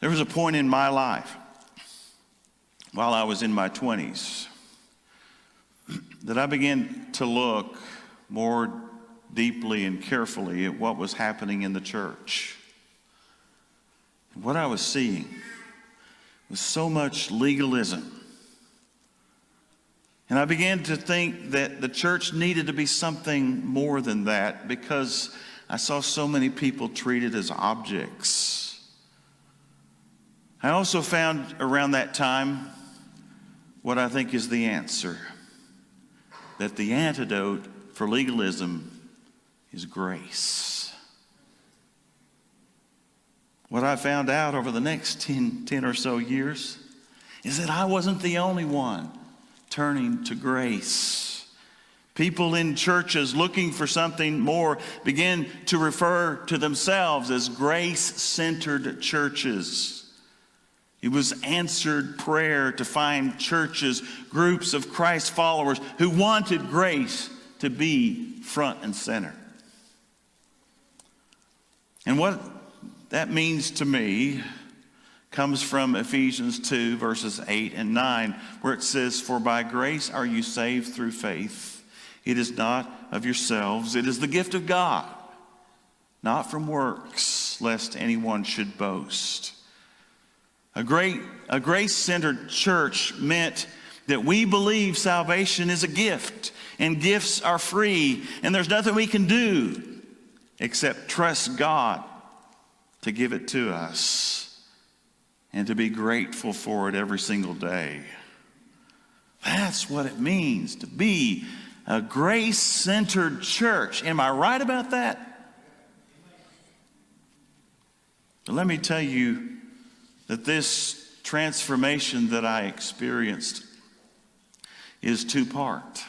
There was a point in my life while I was in my 20s that I began to look more deeply and carefully at what was happening in the church. What I was seeing was so much legalism. And I began to think that the church needed to be something more than that because I saw so many people treated as objects. I also found around that time what I think is the answer, that the antidote for legalism is grace. What I found out over the next 10 or so years is that I wasn't the only one turning to grace. People in churches looking for something more began to refer to themselves as grace-centered churches. It was answered prayer to find churches, groups of Christ followers who wanted grace to be front and center. And what that means to me comes from Ephesians 2, verses 8 and 9, where it says, "For by grace are you saved through faith. It is not of yourselves, it is the gift of God, not from works, lest anyone should boast." A grace-centered church meant that we believe salvation is a gift, and gifts are free, and there's nothing we can do except trust God to give it to us and to be grateful for it every single day. That's what it means to be a grace-centered church. Am I right about that? But let me tell you that this transformation that I experienced is two-part.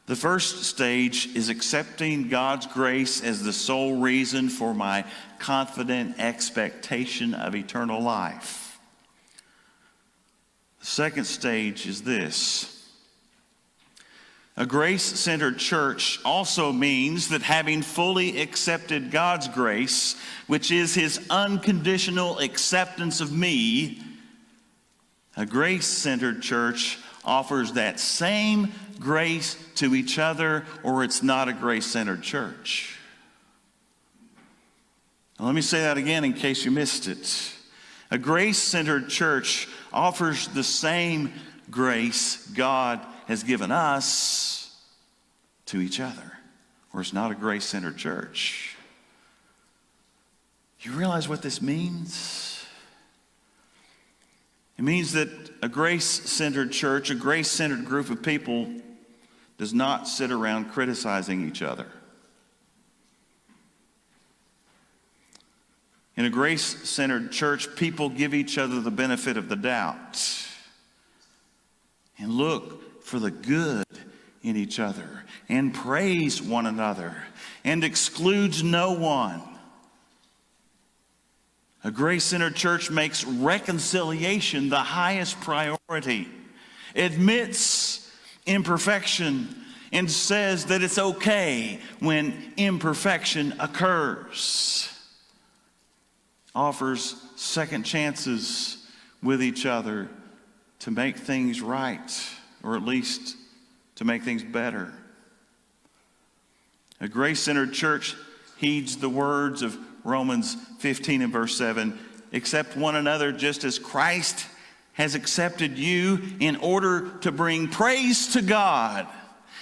The first stage is accepting God's grace as the sole reason for my confident expectation of eternal life. The second stage is this. A grace-centered church also means that having fully accepted God's grace, which is His unconditional acceptance of me, a grace-centered church offers that same grace to each other, or it's not a grace-centered church. Now, let me say that again in case you missed it. A grace-centered church offers the same grace God has given us to each other, or it's not a grace-centered church. You realize what this means? It means that a grace-centered church, a grace-centered group of people, does not sit around criticizing each other. In a grace-centered church, people give each other the benefit of the doubt and look for the good in each other and praise one another and excludes no one. A grace-centered church makes reconciliation the highest priority, admits imperfection, and says that it's okay when imperfection occurs, offers second chances with each other to make things right, or at least to make things better. A grace-centered church heeds the words of Romans 15 and verse 7, "Accept one another just as Christ has accepted you in order to bring praise to God